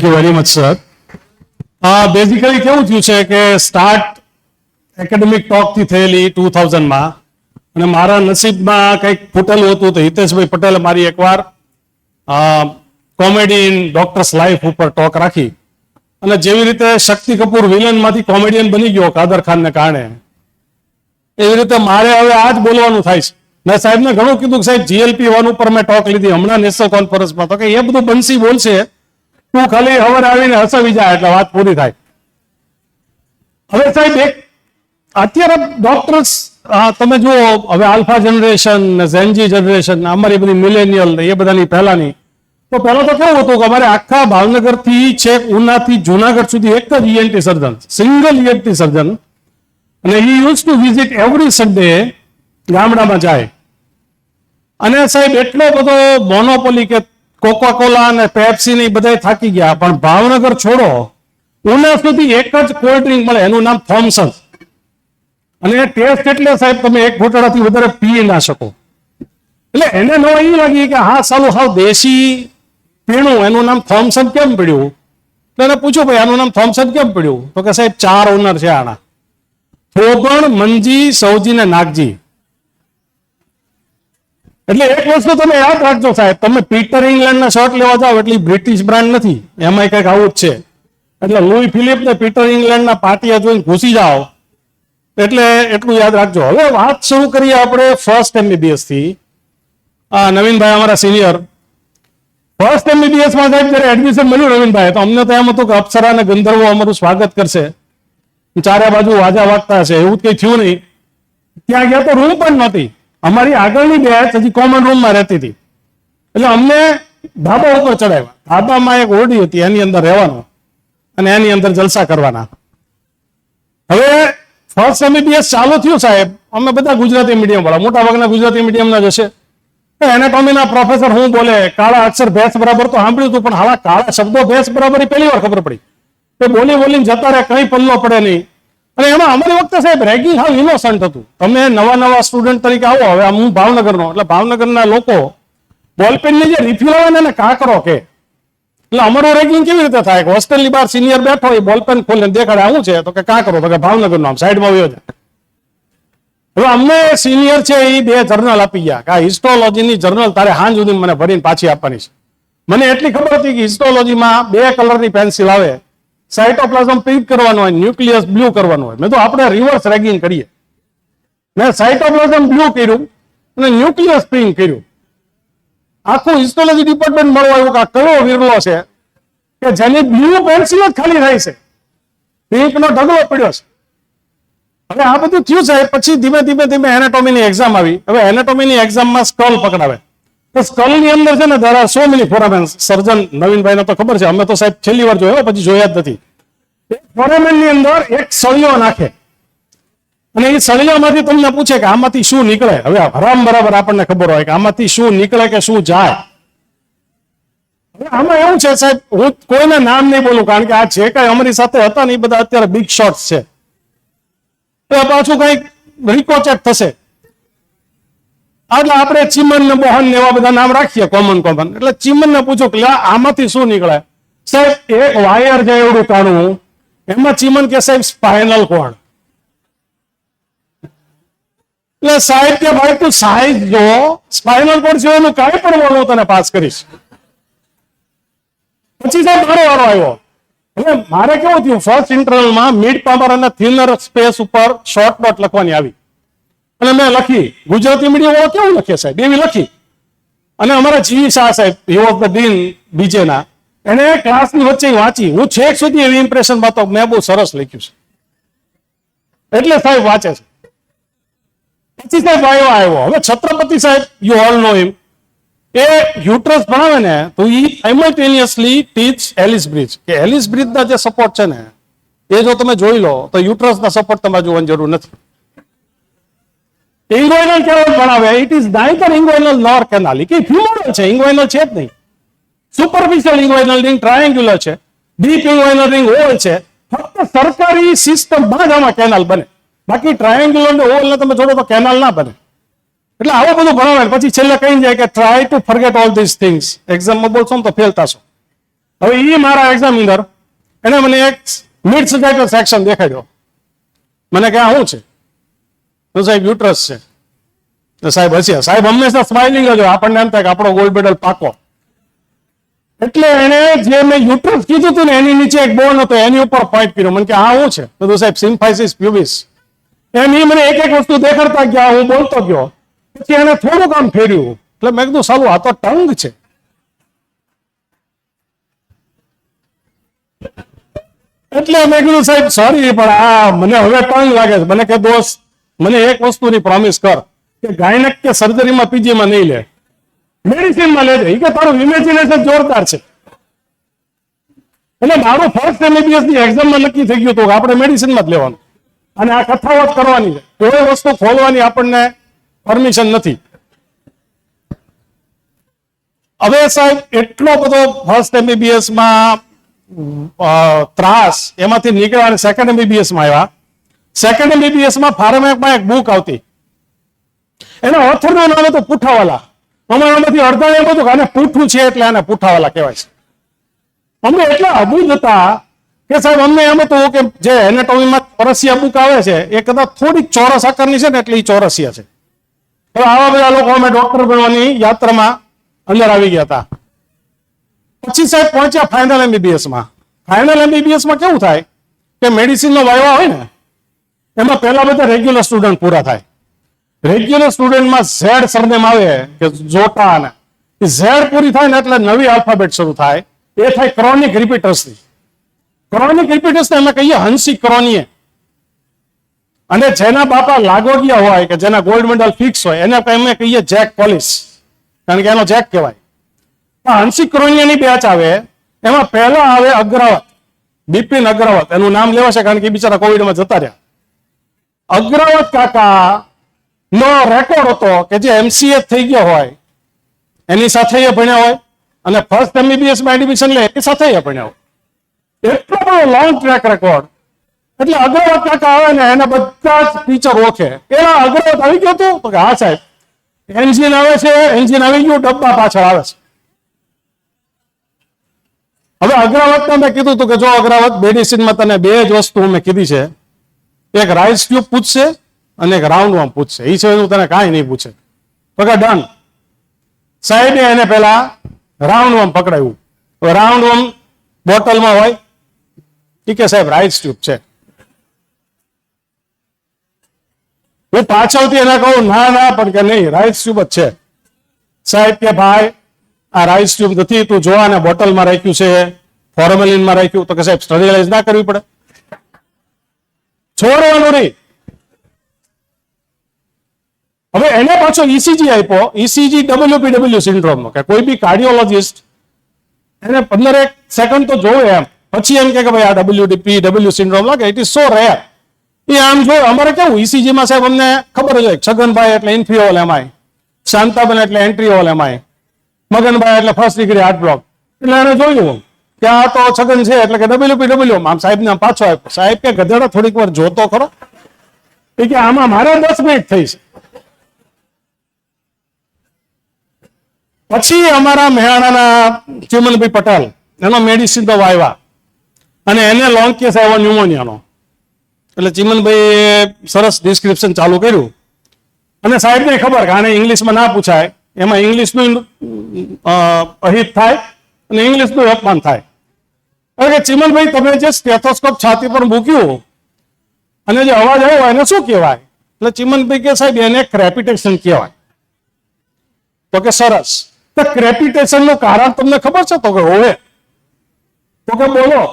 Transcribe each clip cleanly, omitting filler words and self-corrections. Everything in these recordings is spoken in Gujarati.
You very much sir. Basically કેવું થયું છે કે સ્ટાર્ટ એકેડેમિક ટોકથી થયેલી 2000માં અને મારા નસીબમાં કંઈક ફૂટેલું હતું તો હિતેશભાઈ પટેલે મારી એકવાર કોમેડી ઇન ડોક્ટર્સ લાઈફ ઉપર ટોક રાખી અને જેવી રીતે શક્તિ કપૂર વિલનમાંથી કોમેડિયન બની ગયો કાદર ખાનને કારણે, એવી રીતે મારે હવે આ જ બોલવાનું થાય છે. મેં સાહેબને ઘણું કીધું કે સાહેબ GLP-1 ઉપર મેં ટોક લીધી હમણાં નેશનલ કોન્ફરન્સમાં, તો કે એ બધું બંસી બોલશે, તું ખાલી હવાર આવીને હસાવી જાય એટલે વાત પૂરી થાય. હવે સાહેબ એક અત્યારે ડોક્ટર્સ તમે જુઓ, હવે આલ્ફા જનરેશન ને ઝેનજી જનરેશન અમારી બધી મિલેનિયલ ને એ બધાની પહેલાની, તો પહેલા તો કેવું હતું કે અમારે આખા ભાવનગર થી છેક ઉનાથી જુનાગઢ સુધી એક જ ENT સર્જન, સિંગલ ENT સર્જન, અને he use to visit every Sunday ગામડામાં જાય. અને સાહેબ એટલો બધો મોનોપોલી કે કોકા કોલા અને પેપ્સી ને બધા થાકી ગયા, પણ ભાવનગર છોડો ઉના સુધી એક જ કોલ્ડ ડ્રિંક મળે, એનું નામ થોમ્સન. અને ટેસ્ટ એટલે સાહેબ તમે એક ઘૂંટડાથી વધારે પી ના શકો. એટલે એને નો એ લાગી કે હા સાલું હાવ દેશી પીણું, એનું નામ થોમ્સન કેમ પડ્યું? એટલે એને પૂછ્યું ભાઈ આનું નામ થોમ્સન કેમ પડ્યું? તો કે સાહેબ 4 ઓનર છે આના, થોગણ, મંજી, સૌજી ને નાગજી. એટલે એક વસ્તુ તમે યાદ રાખજો સાહેબ, તમે પીટર ઇંગ્લેન્ડ ના શર્ટ લેવા જાઓ એટલે બ્રિટિશ બ્રાન્ડ નથી, એમાં કઈક આવું જ છે. એટલે લુઈ ફિલિપ ને પીટર ઇંગ્લેન્ડ ના પાટિયા જોઈને ઘૂસી જાઓ, એટલે એટલું યાદ રાખજો. હવે વાત શરૂ કરીએ આપણે ફર્સ્ટ MBBS થી. નવીનભાઈ અમારા સિનિયર ફર્સ્ટ MBBS માં સાહેબ જયારે એડમિશન મળ્યું નવીનભાઈ, તો અમને તો એમ હતું કે અપ્સરા અને ગંધર્વો અમારું સ્વાગત કરશે, ચારે બાજુ વાજા વાગતા હશે, એવું કઈ થયું નહીં. ત્યાં ગયા તો રૂમ પણ નહોતી, અમારી આગળની બેચ હજી કોમન રૂમમાં રહેતી હતી, એટલે અમને ધાબા ઉપર ચડાવ્યા. ધાબામાં એક ઓરડી હતી, એની અંદર રહેવાનું અને એની અંદર જલસા કરવાના. હવે ફર્સ્ટ MBBS ચાલુ થયું સાહેબ, અમે બધા ગુજરાતી મીડિયમ વાળા, મોટા ભાગના ગુજરાતી મીડિયમના જ હશે. એનાટોમીના પ્રોફેસર હું બોલે કાળા અક્ષર ભેંસ બરાબર તો સાંભળ્યું હતું, પણ હાલા કાળા શબ્દો ભેંસ બરાબર પહેલી વાર ખબર પડી. તો બોલી બોલીને જતા રહે, કઈ પલ્લો પડે નહીં. અને એમાં અમારી વખતે સાહેબ રેગિંગ હાવ ઇનોસન્ટ હતું. તમે નવા સ્ટુડન્ટ તરીકે આવો, હવે હું ભાવનગરનો, એટલે ભાવનગરના લોકો બોલપેનની જે રિફિલ આવે ને એને કાકરો કે, એટલે અમારું રેગિંગ કેવી રીતે થાય? હોસ્ટેલની બહાર સિનિયર બેઠો હોય, બોલપેન ખોલીને દેખાડે આવું છે, તો કે કાકરો, તો કે ભાવનગર નો, આમ સાઈડમાં વયો જાય. હવે અમને સિનિયર છે એ 2 જર્નલ આપી ગયા કે આ હિસ્ટોલોજીની જર્નલ તારે હાંજ સુધી મને ભરીને પાછી આપવાની છે. મને એટલી ખબર હતી કે હિસ્ટોલોજીમાં 2 કલરની પેન્સિલ આવે, સાઇટોપ્લાઝમ પિંક કરવાનું હોય, ન્યુક્લિયસ બ્લુ કરવાનું હોય. મેં તો આપણે રિવર્સ રેગિંગ કરીએ. મેં સાઇટોપ્લાઝમ બ્લુ કર્યું અને ન્યુક્લિયસ પિંક કર્યું. આખું હિસ્ટોલોજી ડિપાર્ટમેન્ટ મળવા આવ્યું કે આ કયો વિરલો છે કે જેની બ્લુ પેન્સિલ જ ખાલી થાય છે, પિંક નો ઢગલો પડ્યો છે. હવે આ બધું થયું સાહેબ, પછી ધીમે ધીમે એનાટોમીની એક્ઝામ આવી. હવે એનાટોમીની એક્ઝામમાં સ્કલ પકડાવે, તો સ્કલ ની અંદર છે ને there are so many foramens. સર્જન નવીનભાઈને તો ખબર છે, અમે તો સાહેબ છેલ્લી વાર જોયો, પછી જોયા જ નથી. એક ફોરામેન ની અંદર એક સળિયો નાખે અને એ સળિયામાંથી તમને પૂછે કે આમાંથી શું નીકળે. હવે હરામ બરાબર આપણને ખબર હોય કે આમાંથી શું નીકળે કે શું જાય. હવે આમાં એવું છે સાહેબ, હું કોઈના નામ નહીં બોલું, કારણ કે આ જે કઈ અમારી સાથે હતા ને એ બધા અત્યારે બિગ શોટ્સ છે, તો પાછું કઈક રિકોચેટ થશે. એટલે આપણે ચીમન ને મોહન ને એવા બધા નામ રાખીએ કોમન. એટલે ચીમન ને પૂછો કે આમાંથી શું નીકળે? સાહેબ એક વાયર છે એવડું કાણું, એમાં ચીમન કે સાહેબ સ્પાઇનલ કોર્ડ. એટલે સાહેબ કે ભાઈ તું સાઈઝ જો, સ્પાઇનલ કોર્ડ સિવાયનું કાંઈ પણ હું તને પાસ કરીશ. પછી સાહેબ મારો વારો આવ્યો. હવે મારે કેવું થયું, ફર્સ્ટ ઇન્ટરનલમાં મિડ પાવર અને થિનર સ્પેસ ઉપર શોર્ટ નોટ લખવાની આવી અને મેં લખી. ગુજરાતી મીડિયમ વાળો કેવું લખે સાહેબ, એવી લખી. અને અમારા જી શાહ સાહેબ, હી વોઝ ધ ડીન બીજેના, એને ક્લાસની વચ્ચે વાંચી. હું છેક સુધી એવી ઇમ્પ્રેશનમાં તો મેં બહુ સરસ લખ્યું છે, એટલે સાહેબ વાંચે છે. પછી સાહેબ આવ્યો. હવે છત્રપતિ સાહેબ, you all know him, A uterus ભણાવે ને તો એ સાયમલ્ટેનિયસલી ટીચ એલિસ બ્રિજ, કે એલિસ બ્રિજ ના જે સપોર્ટ છે ને એ જો તમે જોઈ લો તો યુટ્રસ ના સપોર્ટ તમારે જોવાની જરૂર નથી. ઇંગ્વાઇનલ કેવળ ભણાવે, ઇટ ઇઝ નાઇધર ઇંગ્વાઇનલ નોર કેનાલ. એ કઈ ફ્યુમરલ છે, ઇંગ્વાઇનલ છે જ નહીં. સુપરફિશિયલ ઇંગ્વાઇનલ રિંગ ટ્રાયેન્ગ્યુલર છે, ડીપ ઇંગ્વાઇનલ રિંગ ઓવલ છે. ફક્ત સરકારી સિસ્ટમમાં જ આમાં કેનાલ બને, બાકી ટ્રાયેન્ગ્યુલર ને ઓવલ ને તમે જોડો તો કેનાલ ના બને. એટલે આવું બધું ભણાવે. પછી છેલ્લે કહી જાય કે try to forget all this things, એક્ઝામમાં બોલશો ને તો ફેલ થશો. હવે એ મારા એક્ઝામિનર એને મને એક મિડ સર્જાઇકલ સેક્શન દેખાડ્યો. મને કે આ શું છે? તો સાહેબ યુટ્રસ છે. તો સાહેબ હસ્યા. સાહેબ હંમેશા સ્માઇલિંગ જ હોય, આપણને એમ થાય કે આપણો ગોલ્ડ મેડલ પાકો. એટલે એને જે મેં યુટ્રસ કીધું હતું ને એની નીચે એક બોન હતો, એની ઉપર પોઈન્ટ કર્યો. મને કે આ શું છે? તો સાહેબ સિમ્ફાઇસિસ પ્યુબિસ. એમ એ મને એક એક વસ્તુ દેખાડતા ગયા, હું બોલતો ગયો. પછી એને થોડુંક આમ ફેર્યું. એટલે મેં કીધું સાલું આ તો ટંગ છે. એટલે મેં કીધું સાહેબ સોરી, પણ આ મને હવે ટંગ લાગે છે. મને કે દોસ્ત, મને એક વસ્તુની પ્રોમિસ કર કે ગાયનેક કે સર્જરીમાં પીજીમાં નહીં લે, મેડિસિનમાં લેજે. એ કે તારું ઇમેજિનેશન જોરદાર છે. એટલે મારું ફર્સ્ટ એમબીબીએસ ની એક્ઝામમાં નક્કી થઈ ગયું હતું કે આપણે મેડિસિનમાં જ લેવાનું અને આ કથાઓ જ કરવાની છે. કોઈ વસ્તુ ખોલવાની આપણને પરમિશન નથી. હવે સાહેબ એટલો બધો ફર્સ્ટ એમબીબીએસ માં ત્રાસ એમાંથી નીકળ્યા અને સેકન્ડ એમબીબીએસ માં આવ્યા. સેકન્ડ એમબીબીએસ માં ફાર્મામાં એક બુક આવતી, એના ઓથરનું નામ હતું પુઠાવાલા. અમારામાંથી અડધા એમ હતું કે આને પૂઠું છે એટલે આને પુઠાવાલા કહેવાય છે. અમને એટલા અબૂજ હતા કે સાહેબ અમને એમ હતું કે જે એનાટોમીમાં ચોરસિયા બુક આવે છે એ કદાચ થોડીક ચોરસ આકારની છે ને એટલે એ ચોરસિયા છે. હવે આવા બધા લોકો અમે ડોક્ટર બનવાની યાત્રામાં અંદર આવી ગયા હતા. પછી સાહેબ પહોંચ્યા ફાઇનલ એમબીબીએસ માં. ફાઇનલ એમબીબીએસ માં કેવું થાય કે મેડિસિન નો વાયવા હોય ને એમાં પહેલા બધા રેગ્યુલર સ્ટુડન્ટ પૂરા થાય. રેગ્યુલર સ્ટુડન્ટમાં ઝેડ સરનેમ આવે કે જોટા, ને ઝેડ પૂરી થાય ને એટલે નવી આલ્ફાબેટ શરૂ થાય. એ થાય ક્રોનિક રિપીટર્સની. ક્રોનિક રિપીટર્સને અમે કહીએ હંસી ક્રોનીએ. અને જેના બાપા લાગોગિયા હોય કે જેના ગોલ્ડ મેડલ ફિક્સ હોય એને અમે કહીએ જેક પોલિસ, કારણ કે એનો જેક કહેવાય. હંસી ક્રોનિયાની બેચ આવે એમાં પહેલા આવે અગ્રવત, બિપિન અગ્રવત. એનું નામ લેવાશે કારણ કે બિચારા કોવિડમાં જતા રહ્યા. અગ્રવત કાકા નો રેકોર્ડ હતો કે જે એમસીએ થઈ ગયો હોય એની સાથે એ ભણ્યા હોય અને ફર્સ્ટ એમબીબીએસ માં એડમિશન લે એની સાથે એ ભણ્યા હોય. એટલો બધો લોંગ ટ્રેક રેકોર્ડ. એટલે અગ્રવત કાકા આવે ને એને બધા જ ટીચર ઓળખે. એના અગ્રવત આવી ગયો હતું તો કે હા સાહેબ એન્જિન આવે છે, એન્જિન આવી ગયું, ડબ્બા પાછળ આવે છે. હવે અગ્રવત મેં કીધું હતું કે જો અગ્રવત મેડિસિનમાં તને બે જ વસ્તુ મેં કીધી છે, એક રાઇસ ટ્યુબ પૂછશે અને એક રાઉન્ડ વામ પૂછશે. એ સિવાય હું તને કાંઈ નહીં પૂછે. તો કે ડન. સાહેબે એને પેલા રાઉન્ડ વામ પકડાયું. રાઉન્ડ વામ બોટલમાં હોય. ઠીક છે સાહેબ રાઇસ ટ્યુબ છે. હું પાછળથી એને કહું ના ના પણ કે નહીં રાઇસ ટ્યુબ જ છે. સાહેબ કે ભાઈ આ રાઇસ ટ્યુબ નથી, તું જોવા ને બોટલમાં રાખ્યું છે, ફોર્મેલિનમાં રાખ્યું. તો કે સાહેબ સ્ટરીલાઇઝ ના કરવી પડે, છોડવાનું નહીં. હવે એને પાછો ઈસીજી આપ્યો, ઈસીજી WPW સિન્ડ્રોમનો, કે કોઈ બી કાર્ડિયોલોજિસ્ટ એને 15 સેકન્ડ તો જોવે એમ, પછી એમ કે ભાઈ આ WPW સિન્ડ્રોમ લાગે, ઇટ ઇઝ સો રેર. એ આમ જો અમારે કેવું ઈસીજીમાં સાહેબ અમને ખબર જ હોય, છગનભાઈ એટલે ઇન્ફિઓલ એમઆઈ, શાંતાબેન એટલે એન્ટ્રીઓલ એમઆઈ, મગનભાઈ એટલે ફર્સ્ટ ડિગ્રી હાર્ટ બ્લોક. એટલે એને જોયું કે આ તો છગન છે એટલે કે WPW. આમ સાહેબને પાછો આપ્યો. સાહેબ કે ગધેડા થોડીક વાર જોતો ખરો. એ કે આમાં મારે 10 મિનિટ થઈ છે. પછી અમારા મહેણાના ચિમનભાઈ પટેલ એનો મેડિસિન તો વાવ્યા અને એને લોંગ કેસ આવ્યો ન્યુમોનિયાનો. એટલે ચિમનભાઈ સરસ ડિસ્ક્રિપ્શન ચાલુ કર્યું અને સાહેબને ખબર કે આને ઇંગ્લિશમાં ના પૂછાય, એમાં ઇંગ્લિશનું અહિત થાય અને ઇંગ્લિશનું અપમાન થાય. કે ચિમનભાઈ તમે જે સ્ટેથોસ્કોપ છાતી પર મૂક્યું અને જે અવાજ આવ્યો એને શું કહેવાય? એટલે ચિમનભાઈ કે સાહેબ એને ક્રેપિટેશન કહેવાય. તો કે સરસ, તો ક્રેપિટેશન નું કારણ તમને ખબર છે? તો કે હોવે. તો કે બોલો.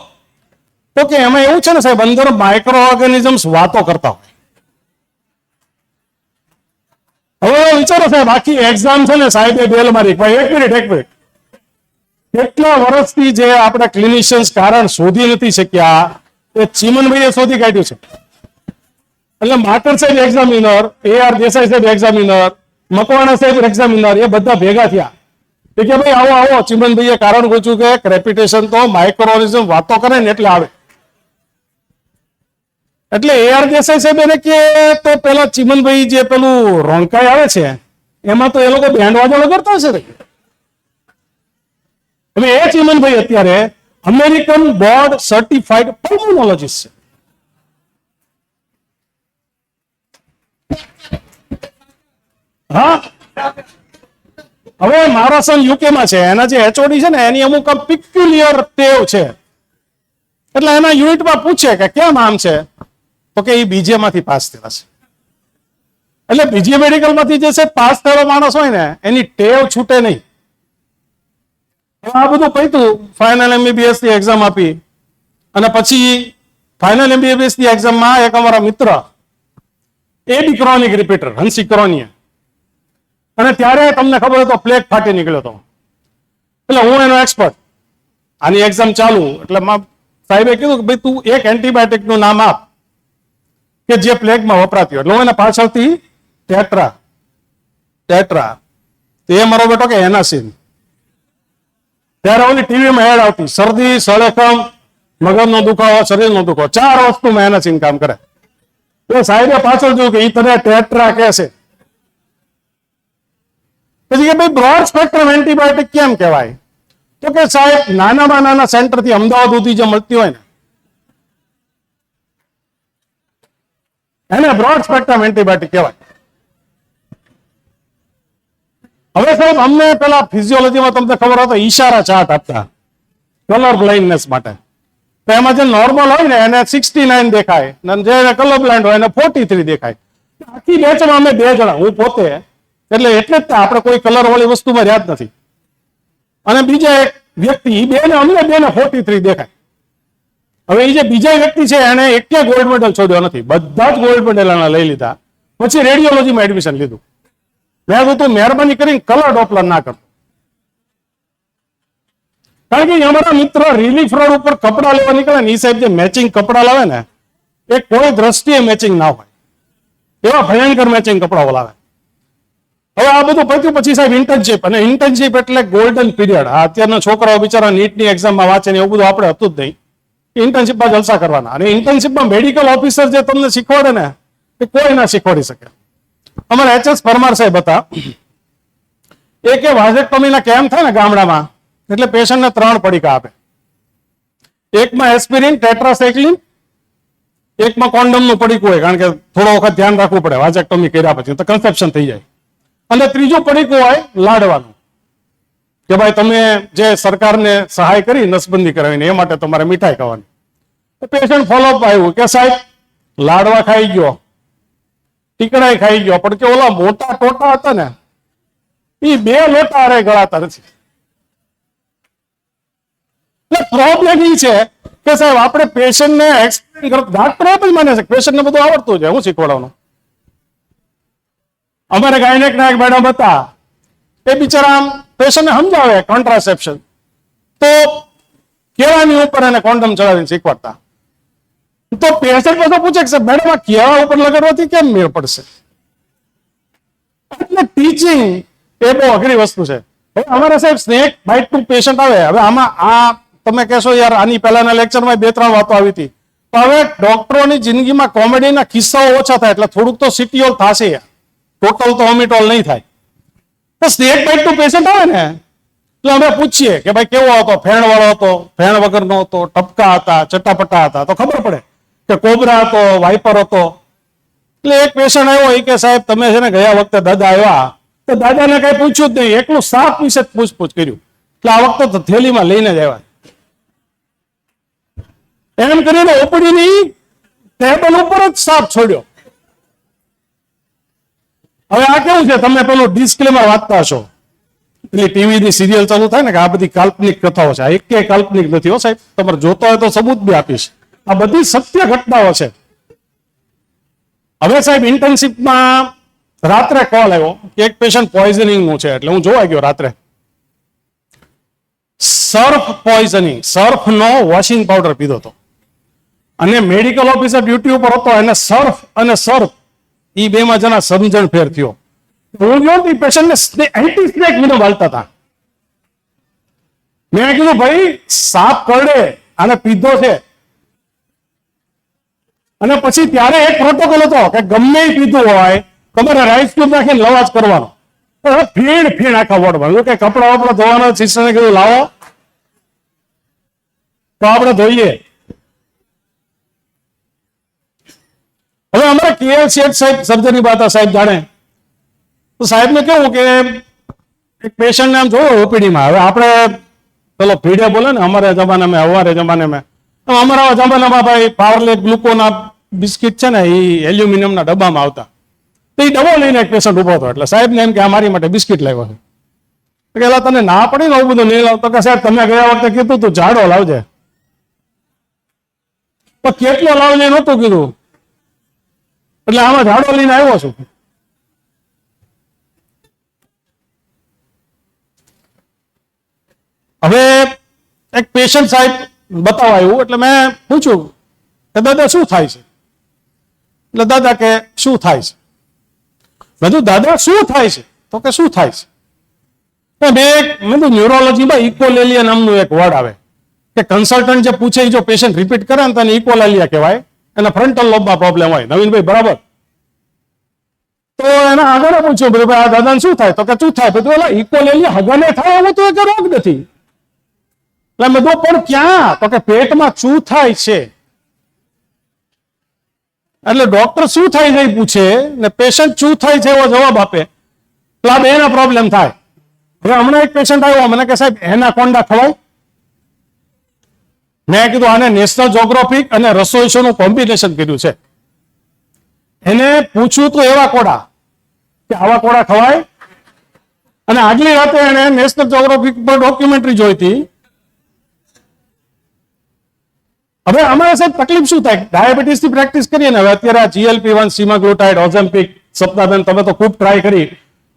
તો કે એમાં એવું છે ને સાહેબ અંદર માઇક્રો ઓર્ગેનિઝમ્સ વાતો કરતા હોય. હવે વિચારો સાહેબ આખી એક્ઝામ છે ને સાહેબે બેલ મારી, ભાઈ એક મિનિટ કેટલા વર્ષથી જે આપણે ક્લિનિશિયન્સ કારણ શોધી નથી શક્યા એ ચિમનભાઈએ શોધી કાઢ્યું છે. એટલે માકર સાહેબ એક્ઝામિનર, AR દેસાઈ સાહેબ એક્ઝામિનર, મકવાણા સાહેબ એક્ઝામિનર, એ બધા ભેગા થયા કે ભાઈ આવો આવો ચિમનભાઈએ કારણ પૂછ્યું કે ક્રેપિટેશન તો માઇક્રો ઓર્ગેનિઝમ વાતો કરે ને એટલે આવે. એટલે AR દેસાઈ સાહેબ એને કે તો પેલા ચિમનભાઈ જે પેલું રોંકાઈ આવે છે એમાં તો એ લોકો બેન્ડ વાજો લગાડતા હશે. હવે એ ચીમનભાઈ અત્યારે અમેરિકન બોર્ડ સર્ટિફાઈડ પલ્મોનોલોજીસ્ટ છે. હા, હવે મારો સન યુકે માં છે, એના જે એચઓડી છે ને એની અમુક પિક્યુલિયર ટેવ છે, એટલે એના યુનિટમાં પૂછે કે કેમ આમ છે, તો કે એ બીજે માંથી પાસ થયેલા છે. એટલે બીજે મેડિકલ માંથી જે છે પાસ થયેલો માણસ હોય ને એની ટેવ છૂટે નહીં. આ બધું પૈતું ફાઇનલ એમબીબીએસ ની એક્ઝામ આપી અને પછી ફાઇનલ એમબીબીએસ ની એક્ઝામમાં એક અમારા મિત્ર એ બી ક્રોનિક રિપીટર હંસી ક્રોનિયા, અને ત્યારે તમને ખબર હતો પ્લેગ ફાટી નીકળ્યો હતો. એટલે હું એનો એક્સપર્ટ, આની એક્ઝામ ચાલુ એટલે સાહેબે કીધું કે ભાઈ તું એક એન્ટીબાયોટિક નું નામ આપ કે જે પ્લેગમાં વપરાતી હોય. એટલે હું એના પાછળથી ટેટ્રા તે મારો બેટો કે એનાસિન. ત્યારે ઓલી ટીવીમાં એડ આવતી શરદી, સળેખમ, મગજનો દુખાવો, શરીરનો દુખાવો, 4 વસ્તુમાં એનાસિન કામ કરે. એટલે સાહેબે પાછળ જોયું કે ઈ તને ટેટ્રા કે છે. પછી કે ભાઈ બ્રોડ સ્પેક્ટ્રમ એન્ટીબાયોટિક કેમ કહેવાય, તો કે સાહેબ નાનામાં નાના સેન્ટર થી અમદાવાદ સુધી જે મળતી હોય ને એને બ્રોડ સ્પેક્ટ્રમ એન્ટીબાયોટિક કહેવાય. હવે સાહેબ અમને પેલા ફિઝિયોલોજીમાં તમને ખબર હોય તો ઈશારા ચાર્ટ આપતા કલર બ્લાઇન્ડનેસ માટે. તો એમાં જે નોર્મલ હોય ને એને 69 દેખાય, જે કલર બ્લાઇન્ડ હોય એને 43 દેખાય. આખી બેચમાં અમે 2 જણા, હું પોતે, એટલે જ આપણે કોઈ કલર વાળી વસ્તુમાં રહ્યા જ નથી. અને બીજા એક વ્યક્તિ અમને 43 દેખાય. હવે એ જે બીજા વ્યક્તિ છે એને એકે ગોલ્ડ મેડલ છોડ્યો નથી, બધા જ ગોલ્ડ મેડલ લઈ લીધા. પછી રેડિયોલોજીમાં એડમિશન લીધું. મેં કીધું તું મહેરબાની કરીને કલર ડોપલર ના કરતો, કારણ કે અમારા મિત્ર રિલીફ રોડ ઉપર કપડા લેવા નીકળે ને એ સાહેબ જે મેચિંગ કપડા લાવે ને એ કોઈ દ્રષ્ટિએ મેચિંગ ના હોય, એવા ભયંકર મેચિંગ કપડાઓ લાવે. હવે આ બધું પત્યું પછી સાહેબ ઇન્ટર્નશીપ, અને ઇન્ટર્નશીપ એટલે ગોલ્ડન પીરિયડ. આ અત્યારના છોકરાઓ બિચારા નીટની એક્ઝામમાં વાંચે ને એવું બધું આપણે હતું જ નહીં. ઇન્ટર્નશીપમાં જલસા કરવાના, અને ઇન્ટર્નશીપમાં મેડિકલ ઓફિસર જે તમને શીખવાડે ને એ કોઈ ના શીખવાડી શકે. અમારા એચ.એસ. પરમાર સાહેબ હતા, એ કે વાઝેક્ટોમીના કેમ્પ થાય ને ગામડામાં એટલે પેશન્ટને 3 પડીકા આપે. એકમાં એસ્પિરિન, ટેટ્રાસાઇક્લિન, એકમાં કોન્ડોમનું પડીકું હોય, કારણ કે થોડો વખત ધ્યાન રાખવું પડે વાઝેક્ટોમી કર્યા પછી તો કન્સેપ્શન થઈ જાય. અને ત્રીજું પડીકું હોય લાડવાનું, કે ભાઈ તમે જે સરકારને સહાય કરી નસબંધી કરાવીને એ માટે તમારે મીઠાઈ ખાવાની. પેશન્ટ ફોલોઅપ આવ્યું કે સાહેબ લાડવા ખાઈ ગયો, ટીકડાઈ ખાઈ ગયો, પણ કે ઓલા મોટા ટોટા હતા ને એ 2 લોટા અરે ગળાતા નથી. એટલે પ્રોબ્લેમ એ છે કે સાહેબ આપણે પેશન્ટને એક્સપ્લેન કરતા, ડોક્ટર જ માને છે પેશન્ટને બધું આવડતું છે, હું શીખવાડવાનું. અમારે ગાયનેક ના એક મેડમ હતા, એ બિચારા આમ પેશન્ટને સમજાવે કોન્ટ્રાસેપ્શન તો કેળાની ઉપર એને કોન્ડમ ચડાવીને શીખવાડતા. તો પેશન્ટ બધો પૂછે કે મેડમ આ કેળા ઉપર લગાડવાથી કેમ મેળ પડશે? એટલે ટીચિંગ એ બહુ અઘરી વસ્તુ છે. હવે અમારે સાહેબ સ્નેક બાઇટ નું પેશન્ટ આવે, હવે આમાં આ તમે કહેશો યાર આની પહેલાના લેક્ચરમાં 2-3 વાતો આવી હતી, તો હવે ડોક્ટરોની જિંદગીમાં કોમેડીના કિસ્સાઓ ઓછા થાય એટલે થોડુંક તો સિટીઓલ થશે, ટોટલ તો ઓમિટોલ નહીં થાય. તો સ્નેક બાઇટ નું પેશન્ટ આવે ને એટલે અમે પૂછીએ કે ભાઈ કેવો હતો, ફેણ વાળો હતો, ફેણ વગરનો હતો, ટપકા હતા, ચટાપટા હતા, તો ખબર પડે કે કોબરા હતો, વાઇપર હતો. એટલે એક પેશન્ટ આવ્યો, એ કે સાહેબ તમે છે ને ગયા વખતે દાદા આવ્યા તો દાદાને કઈ પૂછ્યું જ નહીં, એકલું સાપ વિશે પૂછપૂછ કર્યું, એટલે આ વખતે તો થેલીમાં લઈને જ આવ્યા. એમ કરીને ઓપડીની ટેબલ ઉપર જ સાપ છોડ્યો. હવે આ કેવું છે, તમે પેલું ડિસ્ક્લેમર વાંચતા હશો, એટલે ટીવીની સિરિયલ ચાલુ થાય ને કે આ બધી કાલ્પનિક કથાઓ છે, આ એક કાલ્પનિક નથી હો સાહેબ, તમારે જોતો હોય તો સબૂત બી આપીશ, આ બધી સત્ય ઘટનાઓ છે. હવે સાહેબ ઇન્ટર્નશીપમાં રાત્રે કોલ આવ્યો કે એક પેશન્ટ પોઈઝનિંગ નું છે, એટલે હું જોવા ગયો રાત્રે. સર્ફ પોઈઝનિંગ, સર્ફ નો વોશિંગ પાવડર પીધો હતો, અને મેડિકલ ઓફિસર ડ્યુટી ઉપર હતો, એને સર્ફ અને સર્ફ એ 2 માં જણા સમજણ ફેર થયો. હું ગયો પેશન્ટને એન્ટી સ્નેક વિનો વાળતા હતા. મેં કીધું ભાઈ સાપ કરડે આને પીધો છે, અને પછી ત્યારે એક પ્રોટોકોલ હતો કે ગમે એ પીધું હોય તમારે રાઈસ ક્યુબ નાખીને લવાજ કરવાનો, ફીણ આખા વોર્ડમાં. કે કપડા વપડા ધોવાના, સિસ્ટરને કીધું લાવો તો આપણે જોઈએ. હવે અમારા KL શેઠ સાહેબ સર્જરી બાતા સાહેબ જાણે તો સાહેબને કેવું કે એક પેશન્ટને આમ જોયો ઓપીડીમાં. હવે આપણે ચલો ભીડે બોલે ને અમારા જમાનામાં અમારે જમાનામાં અમારા જમાનામાં ભાઈ પાવરલેટ ગ્લુકોના બિસ્કિટ છે ને એ એલ્યુમિનિયમના ડબ્બામાં આવતા. તો એ ડબ્બો લઈને એક પેશન્ટ ઉભો હતો એટલે સાહેબને એમ કે આ મારી માટે બિસ્કિટ લાવ્યો છે. કે તને ના પડી ને આવું બધું નહીં લાવતો કે સાહેબ તમે ગયા વખતે કીધું તું જાડો લાવજે, તો કેટલો લાવજે નહોતું કીધું એટલે આમાં જાડો લઈને આવ્યો છું. હવે એક પેશન્ટ સાહેબ બતાવવા આવ્યું એટલે મેં પૂછ્યું કે દાદા શું થાય છે? એટલે દાદા કે શું થાય છે? બધું દાદા શું થાય છે? તો કે શું થાય છે? મેં ન્યુરોલોજીમાં ઇકોલેલિયા નામનું એક વર્ડ આવે કે કન્સલ્ટન્ટ જે પૂછે જો પેશન્ટ રિપીટ કરે ને તેને ઇકોલેલિયા કહેવાય. એના ફ્રન્ટલ લોબમાં પ્રોબ્લેમ હોય. નવીનભાઈ બરાબર? તો એના આગળ પૂછ્યું ભાઈ આ દાદાને શું થાય? તો કે શું થાય? બધું એલા ઇકોલેલિયા હગાને થાય એવું તો એક રોગ નથી. એટલે બધું પણ ક્યાં? તો કે પેટમાં શું થાય છે. એટલે ડોક્ટર શું થાય છે પૂછે ને પેશન્ટ શું થાય છે એવો જવાબ આપે એટલે આ બેના પ્રોબ્લેમ થાય. હવે હમણાં એક પેશન્ટ આવ્યો મને કે સાહેબ એનાકોન્ડા ખવાય? મેં કીધું આને નેશનલ જોગ્રાફિક અને રસોઈ શો નું કોમ્બિનેશન કર્યું છે. એને પૂછ્યું તો એવા કોડા કે આવા કોડા ખવાય? અને આગલી રાતે એને નેશનલ જોગ્રાફિક પર ડોક્યુમેન્ટરી જોઈ હતી. હવે અમારે સાહેબ તકલીફ શું થાય? ડાયાબિટીસ ની પ્રેક્ટિસ કરીએ ને હવે અત્યારે GLP-1 સેમાગ્લુટાઇડ ઓઝેમ્પિક સપ્તાહબેન તમે તો ખૂબ ટ્રાય કરી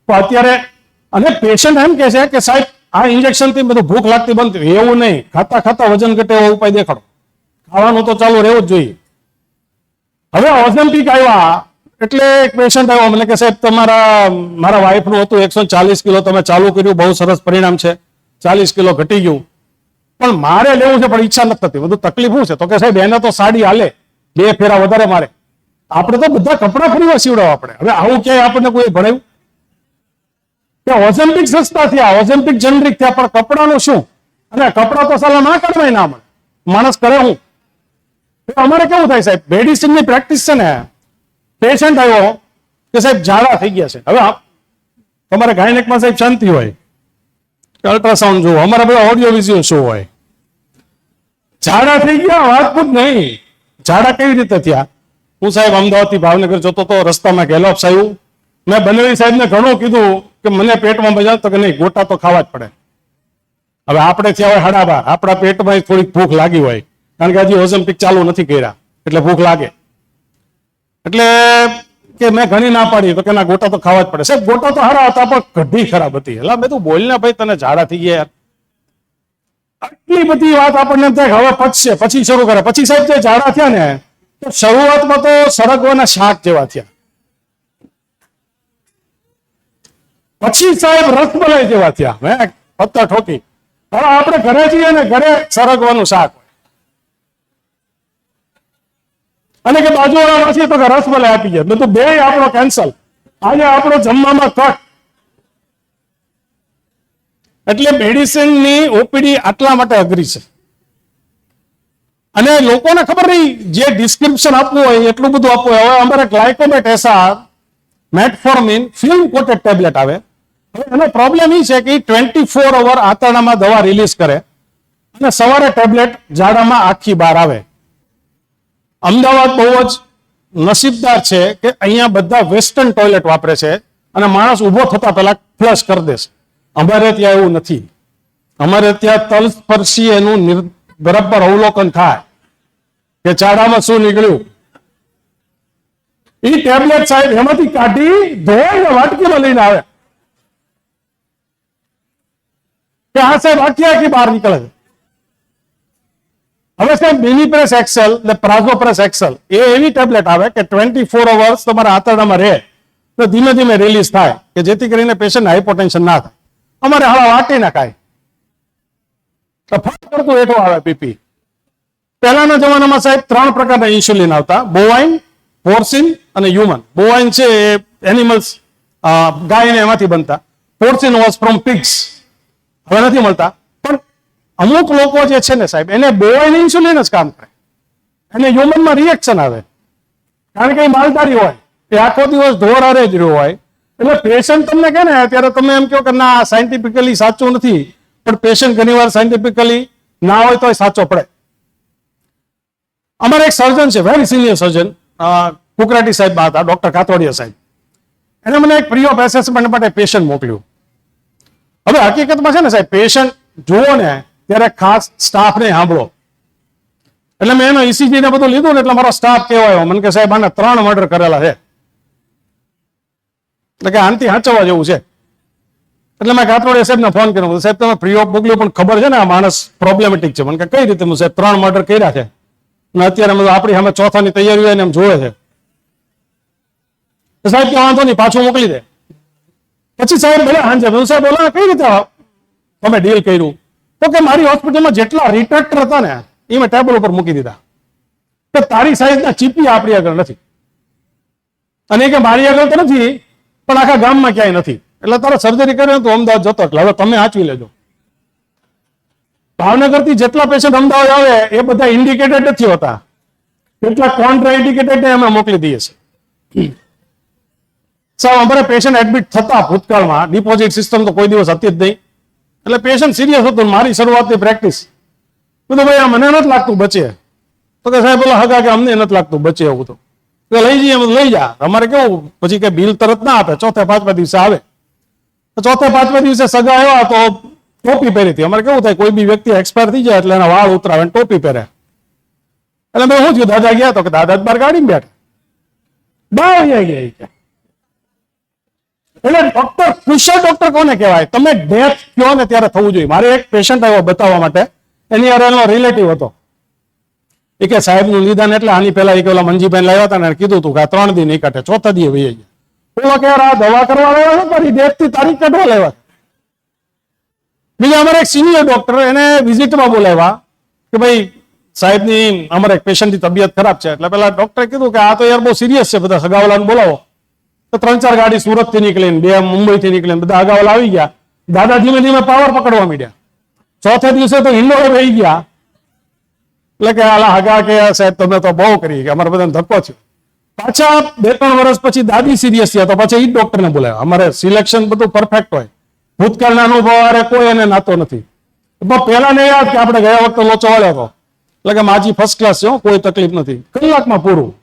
તો અત્યારે અને પેશન્ટ એમ કે છે કે સાહેબ આ ઇન્જેક્શન થી બધું ભૂખ લાગતી બંધ. એવું નહીં, ખાતા ખાતા વજન ઘટે એવો ઉપાય દેખાડો. ખાવાનું તો ચાલુ રહેવું જ જોઈએ. હવે ઓઝેમ્પિક આવ્યા એટલે એક પેશન્ટ આવ્યો મને કે સાહેબ મારા વાઈફનું હતું 140 કિલો તમે ચાલુ કર્યું, બહુ સરસ પરિણામ છે, 40 કિલો ઘટી ગયું, પણ મારે લેવું છે પણ ઈચ્છા નથી થતી. બધું તકલીફ શું છે? તો કે સાહેબ એને તો સાડી હાલે, 2 ફેરા વધારે મારે. આપણે તો બધા કપડા ફરીવા સીવડાવ આપણે. હવે આવું ક્યાંય આપણને કોઈ ભણાવ્યું કે ઓઝેમ્પિક સસ્તા થયા, ઓઝેમ્પિક જનરિક થયા, પણ કપડાનું શું? અને કપડા તો સાલા ના કડવાય ના મળે, માણસ કરે હું. અમારે કેવું થાય સાહેબ મેડિસિન ની પ્રેક્ટિસ છે ને, પેશન્ટ આવ્યો કે સાહેબ ઝાડા થઈ ગયા છે. હવે તમારે ગાયનેકમાં સાહેબ શાંતિ હોય, અલ્ટ્રાસાઉન્ડ જોવો, અમારા બધા ઓડિયો વિઝ્યુઅલ શો હોય. ઝાડા થઈ ગયા વાત પૂછ નહીં. ઝાડા કેવી રીતે થયા? હું સાહેબ અમદાવાદથી ભાવનગર જતો તો રસ્તામાં ગેલોપ્સ આવ્યું. મેં બનેવી સાહેબને ઘણું કીધું કે મને પેટમાં મજા તો કે નહીં ગોટા તો ખાવા જ પડે. હવે આપણે થયા હોય 12:30, આપણા પેટમાં થોડીક ભૂખ લાગી હોય કારણ કે હજી ઓઝેમ્પિક ચાલુ નથી કર્યા એટલે ભૂખ લાગે. એટલે કે મેં ઘણી ના પાડી તો કે ના ગોટા તો ખાવા જ પડે. સાહેબ ગોટા તો સારા હતા પણ કઢી ખરાબ હતી. એટલે મેં તું બોલ ને ભાઈ, તને ઝાડા થઈ ગયા યાર. આટલી બધી વાત આપણને એમ થાય હવે પચશે, પછી શરૂ કરે. પછી સાહેબ જે ઝાડા થયા ને તો શરૂઆતમાં તો સરગવાના શાક જેવા થયા, પછી સાહેબ રસમલાઈ જેવા થયા. મેં પત્તા ઠોકી. હવે આપણે ઘરે જઈએ ને ઘરે સરગવાનું શાક હોય અને કે બાજુવાળા વાંચીએ તો કે રસમલાઈ આપી જાય. મેં તો બે આપણો કેન્સલ. આજે આપણો જમવામાં કટ. એટલે મેડિસિનની ઓપીડી આટલા માટે અઘરી છે અને લોકોને ખબર નહીં જે ડિસ્ક્રિપ્શન આપવું હોય એટલું બધું આપવું હોય. હવે અમારે ગ્લાયકોમેટ એસઆર, મેટફોર્મિન, ફિલ્મ કોટેડ ટેબ્લેટ આવે. હવે એનો પ્રોબ્લેમ એ છે કે 24 અવર આંતરડામાં દવા રિલીઝ કરે અને સવારે ટેબ્લેટ ઝાડામાં આખી બહાર આવે. અમદાવાદ બહુ જ નસીબદાર છે કે અહીંયા બધા વેસ્ટર્ન ટોયલેટ વાપરે છે અને માણસ ઉભો થતા પહેલા ફ્લશ કરી દેશે. અમારે ત્યાં એવું નથી. અમારે ત્યાં તલસ્પર્શી એનું બરાબર અવલોકન થાય કે ઝાડામાં શું નીકળ્યું. એ ટેબ્લેટ સાહેબ એમાંથી કાઢી ધોઈને વાટકીમાં લઈને આવે કે આ સાહેબ આખી બહાર નીકળે છે. હવે સાહેબ મિનીપ્રેસ એક્સેલ ને પ્રાઝોપ્રેસ એક્સેલ એ એવી ટેબ્લેટ આવે કે 24 અવર્સ તમારા આંતરડામાં રહે તો ધીમે ધીમે રિલીઝ થાય કે જેથી કરીને પેશન્ટ હાઇપોટેન્શન ના થાય. અમારે હાલા વાટી ના ખાય ફટ કરતું હેઠું આવે બીપી. પહેલાના જમાનામાં સાહેબ 3 પ્રકારના ઇન્સ્યુલિન આવતા, બોવાઇન, પોર્સિન અને હ્યુમન. બોવાઇન છે એનિમલ્સ, ગાયને એમાંથી બનતા. પોર્સિન વોઝ ફ્રોમ પિગ્સ, હવે નથી મળતા. પણ અમુક લોકો જે છે ને સાહેબ, એને બોવાઇન ઇન્સ્યુલિન જ કામ કરે, એને હ્યુમનમાં રિએક્શન આવે, કારણ કે એ માલધારી હોય, એ આખો દિવસ ઢોર હારે જ રહ્યો હોય. એટલે પેશન્ટ તમને કહે ને ત્યારે તમે એમ કહો કે ના સાયન્ટિફિકલી સાચું નથી, પણ પેશન્ટ ઘણી વાર સાયન્ટિફિકલી ના હોય તો સાચો પડે. અમારા એક સર્જન છે, વેરી સિનિયર સર્જન, કુકરાટી સાહેબ હતા, ડોક્ટર કાતોડિયા સાહેબ. એને મને એક પ્રી ઓફ એસેસમેન્ટ માટે પેશન્ટ મોકલ્યું. હવે હકીકતમાં છે ને સાહેબ, પેશન્ટ જુઓ ને ત્યારે ખાસ સ્ટાફને સાંભળો. એટલે મેં એનો ECG ને બધું લીધું ને એટલે મારો સ્ટાફ કહેવાયો મને કે સાહેબ આને 3 મર્ડર કરેલા છે, એટલે કે આનથી સાચવવા જેવું છે. એટલે મેં કાતરોડિયા સાહેબને ફોન કર્યો, સાહેબ તમે ફ્રી ઓફ મોકલ્યું પણ ખબર છે ને આ માણસ પ્રોબ્લેમેટિક છે. મને કે કઈ રીતે? હું સાહેબ 3 મર્ડર કર્યા છે અને અત્યારે આપણી સામે ચોથાની તૈયારી હોય ને એમ જોવે છે. સાહેબ કે વાંધો નહીં, પાછું મોકલી દે. પછી સાહેબ ભલે હાંજે સાહેબ બોલા કઈ રીતે તમે ડીલ કર્યું? તો કે મારી હોસ્પિટલમાં જેટલા રિટ્રેક્ટર હતા ને એ મેં ટેબલ ઉપર મૂકી દીધા, તો તારી સાઈઝના ચીપી આપણી આગળ નથી, અને કે મારી આગળ તો નથી પણ આખા ગામમાં ક્યાંય નથી, એટલે તારે સર્જરી કરે તો અમદાવાદ જતો, એટલે હવે તમે સાચવી લેજો. ભાવનગરથી જેટલા પેશન્ટ અમદાવાદ આવે એ બધા ઇન્ડિકેટેડ નથી હોતા, કેટલા કોન્ટ્રા ઇન્ડિકેટેડ ને અમે મોકલી દઈએ છીએ. સાહેબ અમારે પેશન્ટ એડમિટ થતા ભૂતકાળમાં ડિપોઝિટ સિસ્ટમ તો કોઈ દિવસ હતી જ નહીં, એટલે પેશન્ટ સિરિયસ હતું. મારી શરૂઆતની પ્રેક્ટિસ બધું ભાઈ આ મને નથી લાગતું બચે, તો કે સાહેબ બોલો હગા કે અમને નથી લાગતું બચે એવું, તો લઈ જઈએ લઈ જા. અમારે કેવું પછી કે બિલ તરત ના આપે, ચોથે પાંચમા દિવસે આવે. ચોથે પાંચમા દિવસે સગા આવ્યા તો ટોપી પહેરી હતી. અમારે કેવું થાય કોઈ બી વ્યક્તિ એક્સપાયર થઈ જાય એટલે એના વાળ ઉતરાવે ટોપી પહેરે. એટલે મેં શું થયું, દાદા ગયા તો કે દાદા બાર ગાડીમાં બેઠા બાર ગયા. એટલે ડોક્ટર કુશળ ડોક્ટર કોને કહેવાય? તમે ડેથ કહો ને ત્યારે થવું જોઈએ. મારે એક પેશન્ટ આવ્યો બતાવવા માટે, એની યાર એનો રિલેટિવ હતો. એ કે સાહેબ નું લીધા ને એટલે આની પહેલા એક ઓલા મંજીભાઈ લાવ્યા હતા ને કીધું હતું કે આ 3 દી નહીં કાઢે, ચોથા દી વહી ગયા. પેલો કે આ દવા કરવા લેવા છે મારી ડેથ થી તારીખ કાઢવા લેવા. બીજા અમારે એક સિનિયર ડોક્ટર એને વિઝિટમાં બોલાવ્યા કે ભાઈ સાહેબની અમારે એક પેશન્ટની તબિયત ખરાબ છે. એટલે પેલા ડોક્ટરે કીધું કે આ તો યાર બહુ સિરિયસ છે, બધા સગાવાલાને બોલાવો. તો 3-4 ગાડી સુરત થી નીકળીને 2 મુંબઈ થી નીકળીને બધા અગાવાલા આવી ગયા. દાદા ધીમે ધીમે પાવર પકડવા માંડ્યા. ચોથા દિવસે તો હિંડોળે વહી ગયા. એટલે કે આલા હગા કે સાહેબ તમે તો બહુ કરી, કે અમારે બધાને ધક્કો છે. પાછા 2-3 વર્ષ પછી દાદી સિરિયસ થયા તો પછી એ ડોક્ટરને બોલાવ્યા. અમારે સિલેક્શન બધું પરફેક્ટ હોય, ભૂતકાળના અનુભવ અરે કોઈ એને નાતો નથી. પેલા ને યાદ કે આપણે ગયા વખતે લોચો વાળ્યો હતો, એટલે કે માજી ફર્સ્ટ ક્લાસ છે, કોઈ તકલીફ નથી, કલાકમાં પૂરું.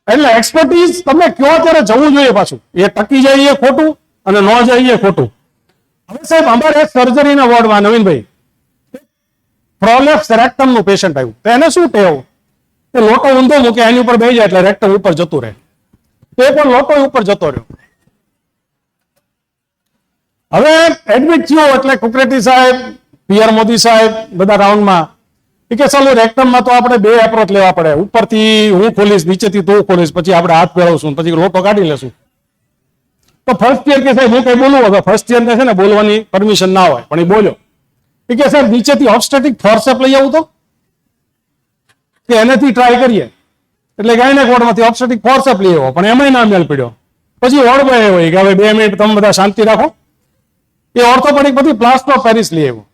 એટલે એક્સપર્ટીઝ તમે કયો ત્યારે જવું જોઈએ. પાછું એ ટકી જાય એ ખોટું અને ન જાય એ ખોટું. હવે સાહેબ અમારે સર્જરીના વોર્ડમાં નવીનભાઈ પ્રોલેપ્સ રેક્ટમ નું પેશન્ટ આવ્યું. તો એને શું ટેવ કે લોટો ઊંધો મૂકે એની ઉપર બેસી જાય એટલે રેક્ટમ ઉપર જતું રહે. એ પણ લોટો ઉપર જતો રહ્યો. હવે એડમિટ થયો એટલે કુકરેટી સાહેબ, PR મોદી સાહેબ બધા રાઉન્ડમાં કે ચાલો રેક્ટમમાં તો આપણે 2 એપ્રોચ લેવા પડે, ઉપરથી હું ખોલીશ, નીચેથી તું ખોલીશ, પછી આપણે હાથ ફેરવશું, પછી લોટો કાઢી લેશું. તો ફર્સ્ટ યર કે સાહેબ હું કઈ બોલું? હવે ફર્સ્ટ યર છે ને બોલવાની પરમિશન ના હોય, પણ એ બોલ્યો કે સાહેબ નીચેથી ઓબસ્ટેટિક ફોર્સેપ લઈ આવું તો કે એનાથી ટ્રાય કરીએ. એટલે ગાયનેક વોર્ડમાંથી ઓબસ્ટેટિક ફોર્સેપ લઈ આવ્યો, પણ એમાંય ના મેળ પડ્યો. પછી વોર્ડ બોય હોય કે હવે 2 મિનિટ તમે બધા શાંતિ રાખો. એ ઓર્થોપેડિક બધી પ્લાસ્ટર ઓફ પેરિસ લઈ આવ્યો,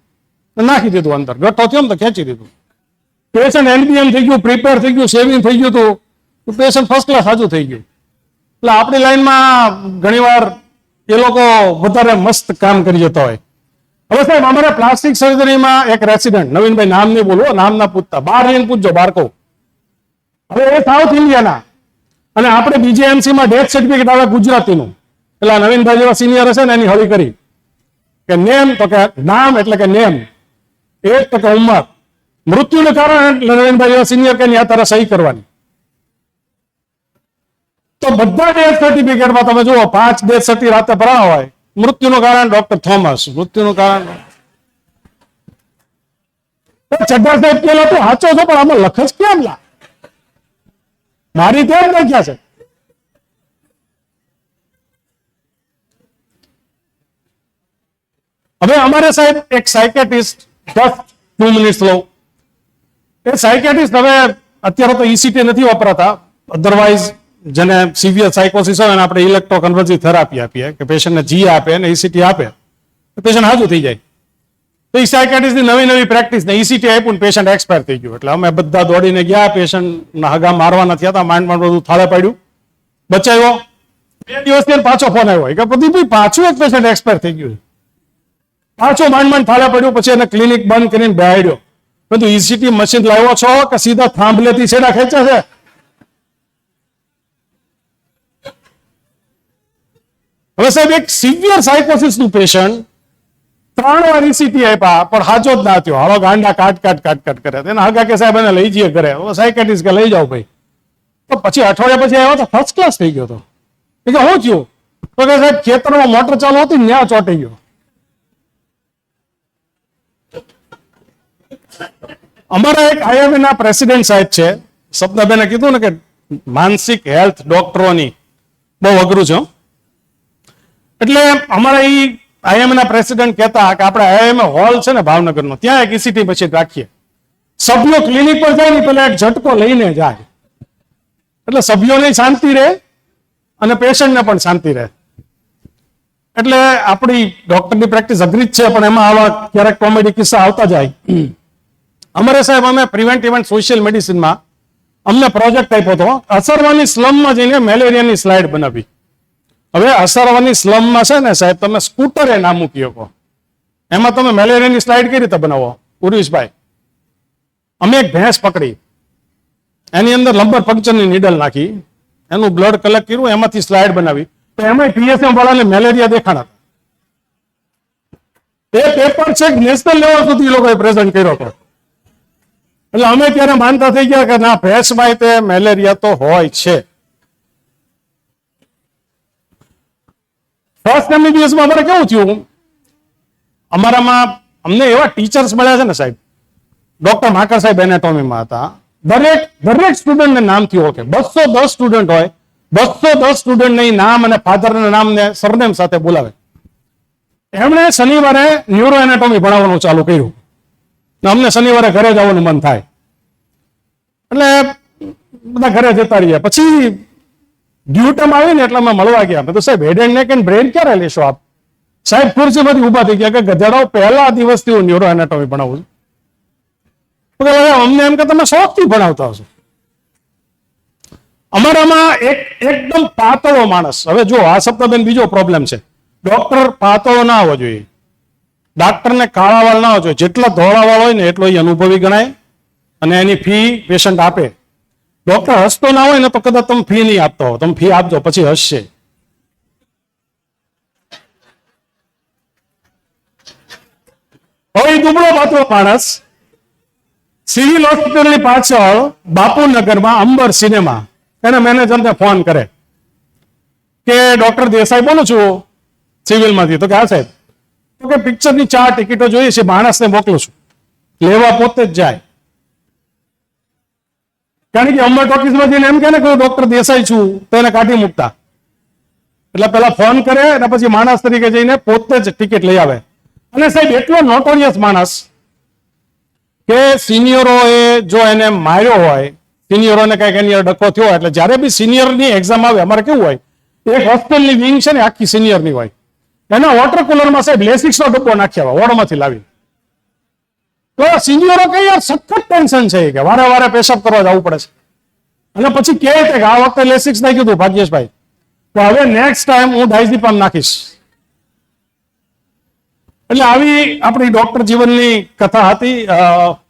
નાખી દીધું અંદર, ગઠ્ઠો થયો ને તો ખેંચી દીધું. પેશન્ટ NBM થઈ ગયું, પ્રિપેર થઈ ગયું, સેવિંગ થઈ ગયું, તો પેશન્ટ ફર્સ્ટ ક્લાસ સાજુ થઈ ગયું. એટલે આપણી લાઈનમાં ઘણીવાર એ લોકો વધારે મસ્ત કામ કરી જતા હોય. હવે સાહેબ અમારે પ્લાસ્ટિક સર્જરીમાં એક રેસિડન્ટ, નવીનભાઈ નામ નહીં બોલવો, નામ ના પૂછતા, બહાર રહીને પૂછજો બાળકો. હવે એ સાઉથ ઇન્ડિયાના અને આપણે BJMC માં ડેથ સર્ટિફિકેટ આવે ગુજરાતીનું. એટલે નવીનભાઈ જેવા સિનિયર હશે ને એની હળી કરી કે નેમ, તો કે નામ એટલે કે નેમ, એજ તો કે ઉંમર, મૃત્યુનું કારણ નવીનભાઈ જેવા સિનિયર કે ત્યાં તારે સહી કરવાની. તો બધા ડેથ સર્ટિફિકેટમાં તમે જુઓ 5 ડેથ સર્ટિ રાતે ભરાવા હોય, મૃત્યુનું કારણ ડોક્ટર થોમસ, મૃત્યુનું કારણ ચડ્ડા સાહેબ પેલો તો સાચો છો, પણ આમાં લખસ કેમ લા? મારી ત્યાં લખ્યા છે. હવે અમારે સાહેબ એક સાયકેટ્રિસ્ટ, જસ્ટ 2 મિનિટ્સ લો. એ સાયકેટ્રિસ્ટ હવે અત્યારે તો ECT નથી વપરાતા, અધરવાઇઝ જેને સિવિયર સાયકોસિસ હોય ને આપણે ઇલેક્ટ્રોકન્વર્સિવ થેરાપી આપીએ કે પેશન્ટને G આપે અને ECT આપે તો પેશન્ટ હાજુ થઈ જાય. તો એ સાયકાટ્રિસ્ટની નવી નવી પ્રેક્ટિસ ને ECT આપ્યું ને પેશન્ટ એક્સપાયર થઈ ગયું. એટલે અમે બધા દોડીને ગયા, પેશન્ટના હગા મારવાના થયા હતા, માંડ બધું થાળે પાડ્યું, બચાવ્યો. 2 દિવસથી પાછો ફોન આવ્યો કે પ્રદીપભાઈ પાછું એક પેશન્ટ એક્સપાયર થઈ ગયું. પાછો માંડ થાળે પડ્યું. પછી એને ક્લિનિક બંધ કરીને બેહાડ્યો. બધું ECT મશીન લાવ્યો છો કે સીધા થાંભલેથી છેડા ખેંચે છે? હવે સાહેબ એક સિવિયર સાયકોસિસ નું પેશન્ટ 3 વાર ECT આપ્યા પણ હાજો જ ના થયો. હવે ગાંડા કાટ કરે. એના હગા કે સાહેબ એને લઈ જઈએ ઘરે. સાયકાટ્રિસ્ટ કે લઈ જાઓ ભાઈ. તો પછી અઠવાડિયા પછી આવ્યો તો ફર્સ્ટ ક્લાસ થઈ ગયો હતો. કે શું થયું? તો કે સાહેબ ખેતરમાં મોટર ચાલુ હતી ને ત્યાં ચોંટી ગયો. અમારા એક IIM ના પ્રેસિડેન્ટ સાહેબ છે, સપનાબેને કીધું ને કે માનસિક હેલ્થ ડોક્ટરોની બહુ અઘરું છે. એટલે અમારા IIM ના પ્રેસિડેન્ટ કહેતા કે આપણે IIM હોલ છે ને ભાવનગરનો, ત્યાં એક ECT મશીન રાખીએ. સભ્યો ક્લિનિક પર જાય ને પેલા એક ઝટકો લઈને જાય, એટલે સભ્યોને શાંતિ રહે અને પેશન્ટને પણ શાંતિ રહે. એટલે આપણી ડોક્ટરની પ્રેક્ટિસ અઘરી જ છે, પણ એમાં આવા ક્યારેક કોમેડી કિસ્સા આવતા જાય. અમારે સાહેબ અમે પ્રિવેન્ટિવ એન્ડ સોશિયલ મેડિસિનમાં અમને પ્રોજેક્ટ આપ્યો હતો. અસરવાની સ્લમમાં જઈને મેલેરિયાની સ્લાઇડ બનાવી. હવે અસરવાની સ્લમમાં છે ને સાહેબ તમે સ્કૂટરે ના મૂકી શકો, એમાં તમે મેલેરિયાની સ્લાઇડ કઈ રીતે બનાવો? ઉર્વિશભાઈ, અમે એક ભેંસ પકડી, એની અંદર લંબર પંક્ચરની નીડલ નાખી, એનું બ્લડ કલેક્ટ કર્યું, એમાંથી સ્લાઇડ બનાવી. તો એમાં PSM વાળાને મેલેરિયા દેખાણા. એ પેપર છે નેશનલ લેવલ સુધી લોકોએ પ્રેઝન્ટ કર્યો હતો. એટલે અમે ત્યારે માનતા થઈ ગયા કે ના, ભેંસમાં તે મેલેરિયા તો હોય છે. ફર્સ્ટ MBBS માં અમારે કેવું થયું, અમારામાં અમને એવા ટીચર્સ મળ્યા છે ને સાહેબ. ડોક્ટર માકર સાહેબ એનાટોમીમાં હતા. દરેક સ્ટુડન્ટને નામથી ઓળખે. 210 સ્ટુડન્ટ હોય, 210 સ્ટુડન્ટને નામ અને ફાધરના નામ ને સરનેમ સાથે બોલાવે. એમણે શનિવારે ન્યુરો એનાટોમી ભણાવવાનું ચાલુ કર્યું. અમને શનિવારે ઘરે જવાનું મન થાય એટલે બધા ઘરે જતા રહીએ. પછી ડ્યુ ટાઈમ આવી ને એટલે અમે મળવા ગયા. મેં તો સાહેબ head and neck and brain ક્યારે લેશો આપ? સાહેબ ખુરશીમાંથી ઉભા થઈ ગયા કે ગધેડાઓ, પહેલા દિવસથી હું ન્યુરો એનાટોમી ભણાવું છું. અમને એમ કે તમે શોખથી ભણાવતા હશો. અમારામાં એકદમ પાતળો માણસ. હવે જો આ સપ્તાહબેન બીજો પ્રોબ્લેમ છે, ડોક્ટર પાતળો ના આવવો જોઈએ, ડાક્ટરને કાળા વાળ ના હોવો જોઈએ. જેટલા ધોળા વાળ હોય ને એટલો એ અનુભવી ગણાય અને એની ફી પેશન્ટ આપે. ડોક્ટર હસતો ના હોય ને તો કદાચ તમે ફી નહીં આપતો હો, તમે ફી આપજો પછી હસશે. હવે દુબળો પાતળો માણસ સિવિલ હોસ્પિટલની પાછળ બાપુનગરમાં અંબર સિનેમા, એના મેનેજરને ફોન કરે કે ડોક્ટર દેસાઈ બોલું છું સિવિલમાંથી. તો કે હા સાહેબ. તો કે પિક્ચરની 4 ટિકિટો જોઈએ છે, માણસને મોકલું છું, લેવા પોતે જ જાય. કારણ કે અંબર ટોકીઝમાં જઈને એમ કે ને ડોક્ટર દેસાઈ છું તો એને કાઢી મૂકતા. એટલે પેલા ફોન કરે અને પછી માણસ તરીકે જઈને પોતે જ ટિકિટ લઈ આવે. અને સાહેબ એટલો નોટોરિયસ માણસ કે સિનિયરોએ જો એને માર્યો હોય, સિનિયરોને કઈક એની ડખો થયો હોય, એટલે જયારે બી સિનિયરની એક્ઝામ આવે, અમારે કેવું હોય, એક હોસ્ટેલની વિંગ છે ને આખી સિનિયરની હોય, એના વોટર કુલરમાં સાહેબ લેસિક્સનો ડબ્બો નાખ્યા હોય વોર્ડમાંથી લાવી. તો સિનિયરો કઈ યાર સખત ટેન્શન છે કે વારે વારે પેશાબ કરવા જવું પડે છે. અને પછી કહે કે આ વખતે લેસિક્સ નાખ્યું હતું ભાગ્યેશભાઈ, તો હવે નેક્સ્ટ ટાઈમ હું ડાયઝીપામ નાખીશ. એટલે આવી આપણી ડોક્ટર જીવનની કથા હતી.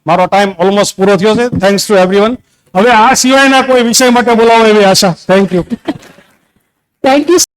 મારો ટાઈમ ઓલમોસ્ટ પૂરો થયો છે. Thanks to everyone. હવે આ સિવાયના કોઈ વિષય માટે બોલાવો એવી આશા. Thank you.